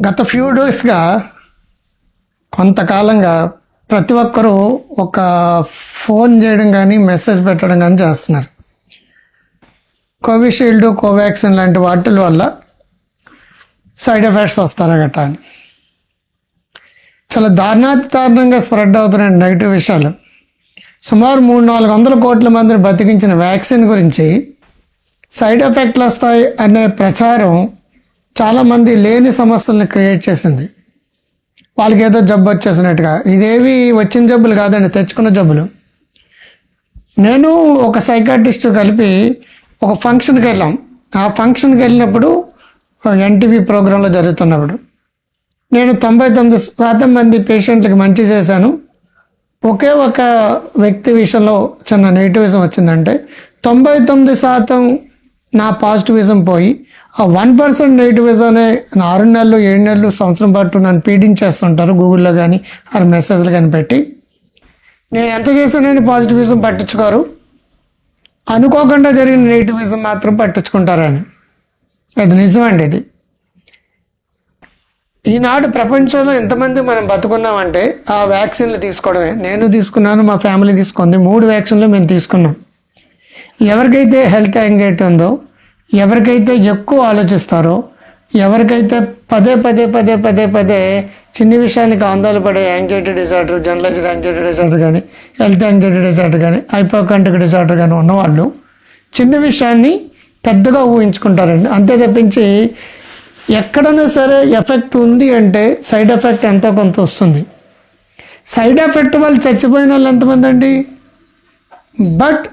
గత ఫ్యూ డేస్గా కొంతకాలంగా ప్రతి ఒక్కరూ ఒక ఫోన్ చేయడం కానీ మెసేజ్ పెట్టడం కానీ చేస్తున్నారు. కోవిషీల్డ్, కోవాక్సిన్ లాంటి వాటి వల్ల సైడ్ ఎఫెక్ట్స్ వస్తారగట అని చాలా దారుణంగా స్ప్రెడ్ అవుతున్నాయి నెగిటివ్ విషయాలు. సుమారు 300-400 కోట్ల మందిని బతికించిన వ్యాక్సిన్ గురించి సైడ్ ఎఫెక్ట్లు వస్తాయి అనే ప్రచారం చాలా మంది లేని సమస్యలను క్రియేట్ చేసింది. వాళ్ళకి ఏదో జబ్బు వచ్చేసినట్టుగా. ఇదేవి వచ్చిన జబ్బులు కాదండి, తెచ్చుకున్న జబ్బులు. నేను ఒక సైకాట్రిస్ట్ కలిపి ఒక ఫంక్షన్కి వెళ్ళాం. ఆ ఫంక్షన్కి వెళ్ళినప్పుడు ఎన్టీవీ ప్రోగ్రాంలో జరుగుతున్నప్పుడు నేను 99% మంది పేషెంట్లకు మంచి చేశాను. ఒకే ఒక వ్యక్తి విషయంలో చిన్న నెగిటివిజం వచ్చిందంటే 99% నా పాజిటివిజం పోయి ఆ 1% నెగిటివిజం 6 నెలలు 7 నెలలు సంవత్సరం పాటు నన్ను పీడించేస్తుంటారు గూగుల్లో కానీ ఆ మెసేజ్లు కానీ పెట్టి. నేను ఎంత చేశానని పాజిటివిజం పట్టించుకోరు, అనుకోకుండా జరిగిన నెగిటివిజం మాత్రం పట్టించుకుంటారని. అది నిజమండి. ఇది ఈనాడు ప్రపంచంలో ఎంతమంది మనం బతుకున్నామంటే ఆ వ్యాక్సిన్లు తీసుకోవడమే. నేను తీసుకున్నాను, మా ఫ్యామిలీ తీసుకుంది. 3 వ్యాక్సిన్లు మేము తీసుకున్నాం. ఎవరికైతే హెల్త్ యాంగ్జైటీ ఉందో, ఎవరికైతే ఎక్కువ ఆలోచిస్తారో, ఎవరికైతే పదే పదే చిన్న విషయానికి ఆందోళన పడే anxiety disorder, generalized anxiety disorder కానీ, హెల్త్ యాంగ్జైటీ డిజార్డర్ కానీ, హైపోకాంటిక్ డిజార్డర్ కానీ ఉన్నవాళ్ళు చిన్న విషయాన్ని పెద్దగా ఊహించుకుంటారండి. అంతే తప్పించి ఎక్కడైనా సరే ఎఫెక్ట్ ఉంది అంటే సైడ్ ఎఫెక్ట్ ఎంతో కొంత వస్తుంది. సైడ్ ఎఫెక్ట్ వాళ్ళు చచ్చిపోయిన వాళ్ళు ఎంతమంది అండి? బట్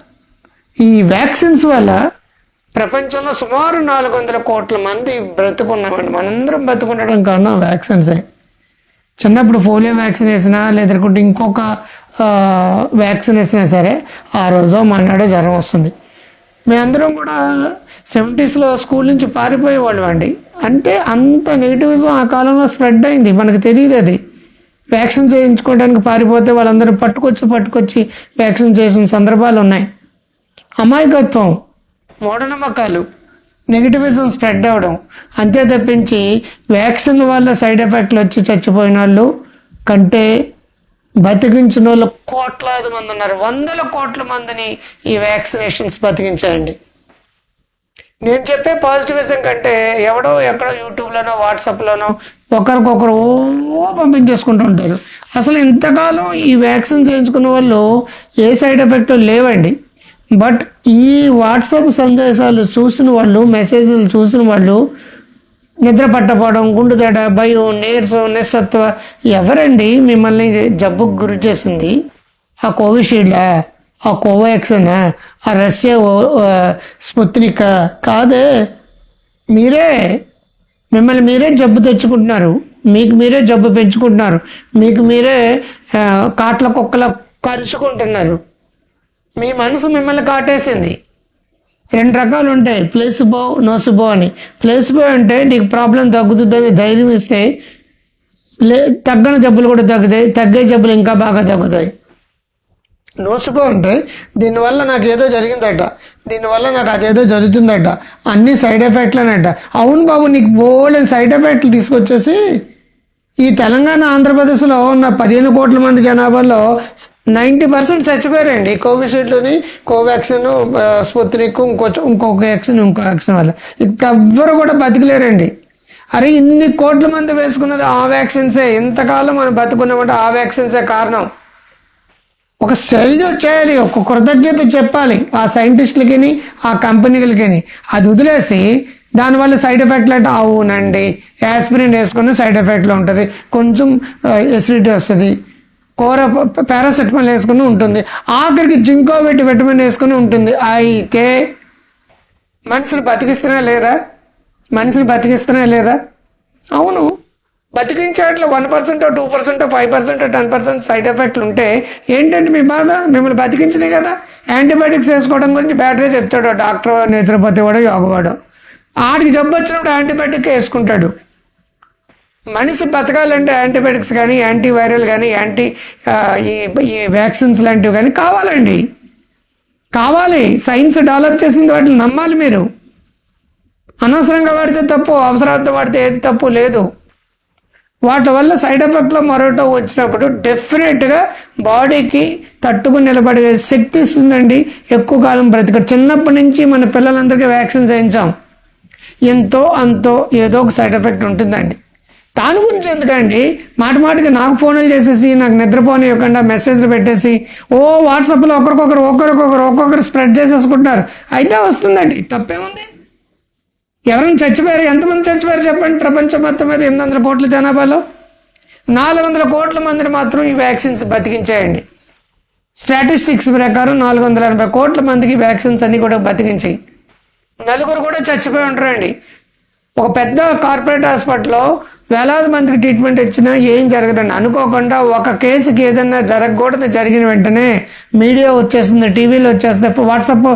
ఈ వ్యాక్సిన్స్ వల్ల ప్రపంచంలో సుమారు 400 కోట్ల మంది బ్రతుకున్నామండి. మనందరం బతుకుండడం కారణం వ్యాక్సిన్సే. చిన్నప్పుడు పోలియో వ్యాక్సిన్ వేసినా లేదంటే ఇంకొక వ్యాక్సిన్ వేసినా సరే ఆ రోజు మన్నాడో జ్వరం వస్తుంది. మేమందరం కూడా 70s స్కూల్ నుంచి పారిపోయేవాళ్ళం అండి. అంటే అంత నెగిటివిజం ఆ కాలంలో స్ప్రెడ్ అయింది. మనకు తెలియదు అది. వ్యాక్సిన్ చేయించుకోవడానికి పారిపోతే వాళ్ళందరూ పట్టుకొచ్చి వ్యాక్సిన్ చేసిన సందర్భాలు ఉన్నాయి. అమాయకత్వం, మూఢనమ్మకాలు, నెగిటివిజం స్ప్రెడ్ అవ్వడం. అంతే తప్పించి వ్యాక్సిన్ వల్ల సైడ్ ఎఫెక్ట్లు వచ్చి చచ్చిపోయిన వాళ్ళు కంటే బతికించిన వాళ్ళు కోట్లాది మంది ఉన్నారు. 100 కోట్ల మందిని ఈ వ్యాక్సినేషన్స్ బతికించాయండి. నేను చెప్పే పాజిటివిజం కంటే ఎవడో ఎక్కడో యూట్యూబ్లోనో వాట్సాప్లోనో ఒకరికొకరు పంపించేసుకుంటూ ఉంటారు. అసలు ఇంతకాలం ఈ వ్యాక్సిన్ చేయించుకున్న వాళ్ళు ఏ సైడ్ ఎఫెక్ట్ లేవండి. బట్ ఈ వాట్సాప్ సందేశాలు చూసిన వాళ్ళు, మెసేజ్లు చూసిన వాళ్ళు నిద్ర పట్టపోవడం, గుండె దడ, భయం, నీరసం, నిస్సత్వ. ఎవరండి మిమ్మల్ని జబ్బుకు గురి చేసింది? ఆ కోవిషీల్డా, ఆ కోవాక్సిన్, ఆ రష్యా స్పుత్నిక్ కాదే. మిమ్మల్ని మీరే జబ్బు తెచ్చుకుంటున్నారు, మీకు మీరే జబ్బు పెంచుకుంటున్నారు, మీకు మీరే కాట్ల కుక్కల కరుచుకుంటున్నారు. మీ మనసు మిమ్మల్ని కాటేసింది. 2 రకాలు ఉంటాయి, ప్లేసిబో, నోసిబో అని. ప్లేసిబో అంటే నీకు ప్రాబ్లం తగ్గుతుందని ధైర్యం ఇస్తే తగ్గని జబ్బులు కూడా తగ్గుతాయి, తగ్గే జబ్బులు ఇంకా బాగా తగ్గుతాయి. నోసిబో అంటే దీనివల్ల నాకు ఏదో జరిగిందట, దీనివల్ల నాకు అదేదో జరుగుతుందట, అన్ని సైడ్ ఎఫెక్ట్లనట. అవును బాబు, నీకు బోల్డెన్ సైడ్ ఎఫెక్ట్లు తీసుకొచ్చేసి ఈ తెలంగాణ, ఆంధ్రప్రదేశ్లో ఉన్న 15 కోట్ల మంది జనాభాలో 90% చచ్చిపోయారండి కోవిషీల్డ్ని, కోవాక్సిన్, స్పుత్నిక్, ఇంకొక వ్యాక్సిన్ వల్ల. ఇప్పుడు ఎవ్వరు కూడా బతికలేరండి. అరే ఇన్ని కోట్ల మంది వేసుకున్నది ఆ వ్యాక్సిన్సే. ఇంతకాలం మనం బతుకున్నామంటే ఆ వ్యాక్సిన్సే కారణం. ఒక సెల్యూట్ చేయాలి, ఒక కృతజ్ఞత చెప్పాలి ఆ సైంటిస్టులకి, ఆ కంపెనీలకి. అది వదిలేసి దానివల్ల సైడ్ ఎఫెక్ట్లు అంటే అవునండి, యాస్పిరిన్ వేసుకున్న సైడ్ ఎఫెక్ట్లు ఉంటుంది, కొంచెం ఎసిడిటీ వస్తుంది, పారాసెటమాల్ వేసుకుని ఉంటుంది, ఆఖరికి జింకో విటమిన్ వేసుకుని ఉంటుంది. అయితే మనిషిని బతికిస్తున్నా లేదా? అవును, బతికించేట్లో 1%, 2%, 5%, 10% సైడ్ ఎఫెక్ట్లు ఉంటే ఏంటంటే మీ బాధ? మిమ్మల్ని బతికించినాయి కదా. యాంటీబయాటిక్స్ వేసుకోవడం గురించి బ్యాటరీ చెప్తాడు డాక్టర్, నేచురోపతి వాడు, యోగవాడు. ఆడికి జబ్బు వచ్చినప్పుడు యాంటీబయాటిక్ వేసుకుంటాడు. మనిషి బతకాలంటే యాంటీబయాటిక్స్ కానీ, యాంటీవైరల్ కానీ, ఈ వ్యాక్సిన్స్ లాంటివి కానీ కావాలి. సైన్స్ డెవలప్ చేసింది, వాటిని నమ్మాలి మీరు. అనవసరంగా వాడితే తప్పు, అవసరాలతో వాడితే ఏది తప్పు లేదు. వాటి వల్ల సైడ్ ఎఫెక్ట్లో మరోటో వచ్చినప్పుడు డెఫినెట్గా బాడీకి తట్టుకుని నిలబడే శక్తి ఇస్తుందండి. ఎక్కువ కాలం బ్రతికడు. చిన్నప్పటి నుంచి మన పిల్లలందరికీ వ్యాక్సిన్స్ వేయించాం. ఎంతో అంతో ఏదో ఒక సైడ్ ఎఫెక్ట్ ఉంటుందండి. దాని గురించి ఎందుకండి మాటికి నాకు ఫోన్లు చేసేసి నాకు నిద్రపోనివ్వకుండా మెసేజ్లు పెట్టేసి వాట్సాప్లో ఒక్కొక్కరు స్ప్రెడ్ చేసేసుకుంటారు. అయితే వస్తుందండి, తప్పేముంది? ఎవరైనా చచ్చిపోయారు? ఎంతమంది చచ్చిపోయారు చెప్పండి? ప్రపంచం మొత్తం మీద 800 కోట్ల జనాభాలో 400 కోట్ల మందిని మాత్రం ఈ వ్యాక్సిన్స్ బతికించాయండి. స్టాటిస్టిక్స్ ప్రకారం 480 కోట్ల మందికి వ్యాక్సిన్స్ అన్ని కూడా బతికించాయి. 4 కూడా చచ్చిపోయి ఉంటారండి. ఒక పెద్ద కార్పొరేట్ హాస్పిటల్లో వేలాది మందికి ట్రీట్మెంట్ ఇచ్చినా ఏం జరగదండి. అనుకోకుండా ఒక కేసుకి ఏదైనా జరగకూడదు జరిగిన వెంటనే మీడియా వచ్చేస్తుంది, టీవీలో వచ్చేస్తాయి, వాట్సాప్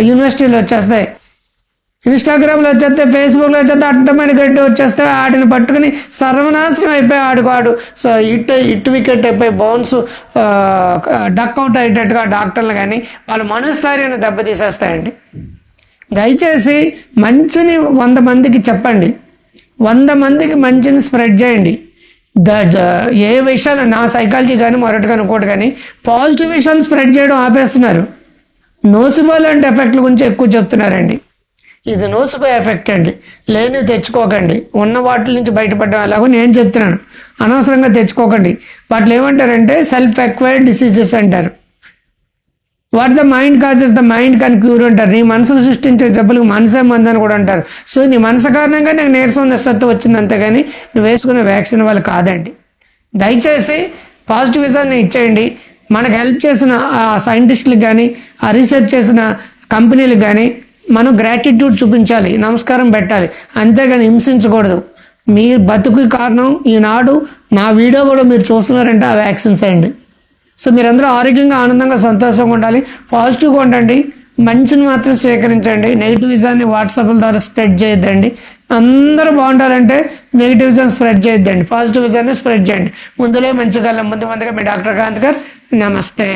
యూనివర్సిటీలో వచ్చేస్తాయి, ఇన్స్టాగ్రామ్లో వచ్చేస్తే, ఫేస్బుక్లో వచ్చేస్తే, అడ్డమైన గడ్డి వచ్చేస్తే వాటిని పట్టుకుని సర్వనాశనం అయిపోయి ఆడుకోడు. సో ఇట్ వికెట్ అయిపోయి బౌన్స్ డక్అవుట్ అయ్యేటట్టుగా డాక్టర్లు కానీ వాళ్ళ మనస్థైర్యాన్ని దెబ్బతీసేస్తాయండి. దయచేసి మంచిని 100 మందికి చెప్పండి, 100 మందికి మంచిని స్ప్రెడ్ చేయండి. ఏ విషయాలు నా సైకాలజీ కానీ మరొకటి కానీ ఇంకోటి కానీ పాజిటివ్ విషయాలు స్ప్రెడ్ చేయడం ఆపేస్తున్నారు. నోసిబో లాంటి ఎఫెక్ట్ల గురించి ఎక్కువ చెప్తున్నారండి. ఇది నోసిబో ఎఫెక్ట్ అండి. లేనివి తెచ్చుకోకండి. ఉన్న వాటి నుంచి బయటపడడం ఎలాగో నేను చెప్తున్నాను. అనవసరంగా తెచ్చుకోకండి. వాటిలో ఏమంటారంటే సెల్ఫ్ ఎక్వైర్డ్ డిసీజెస్ అంటారు. What the mind causes the mind can cure అంటారు. నీ మనసును సృష్టించే జబ్బులకు మనసే మందని కూడా అంటారు. సో నీ మనసు కారణంగా నీకు నీరసం నిస్సత్వం వచ్చింది, అంతేగాని నువ్వు వేసుకునే వ్యాక్సిన్ వల్ల కాదండి. దయచేసి పాజిటివిజాన్ని ఇచ్చేయండి. మనకు హెల్ప్ చేసిన ఆ సైంటిస్టులకు కానీ ఆ రీసెర్చ్ చేసిన కంపెనీలకు కానీ మనం గ్రాటిట్యూడ్ చూపించాలి, నమస్కారం పెట్టాలి, అంతేగాని హింసించకూడదు. మీ బతుకు కారణం ఈనాడు నా వీడియో కూడా మీరు చూస్తున్నారంటే ఆ వ్యాక్సిన్స్ అండి. సో మీరందరూ ఆరోగ్యంగా ఆనందంగా సంతోషంగా ఉండాలి, పాజిటివ్గా ఉండండి, మంచిని మాత్రం స్వీకరించండి. నెగిటివిజాన్ని వాట్సాప్ల ద్వారా స్ప్రెడ్ చేయొద్దండి. అందరూ బాగుండాలంటే నెగిటివిజాన్ని స్ప్రెడ్ చేయొద్దండి, పాజిటివిజాన్ని స్ప్రెడ్ చేయండి. ముందుగా మీ డాక్టర్ కాంత్ గారు. నమస్తే.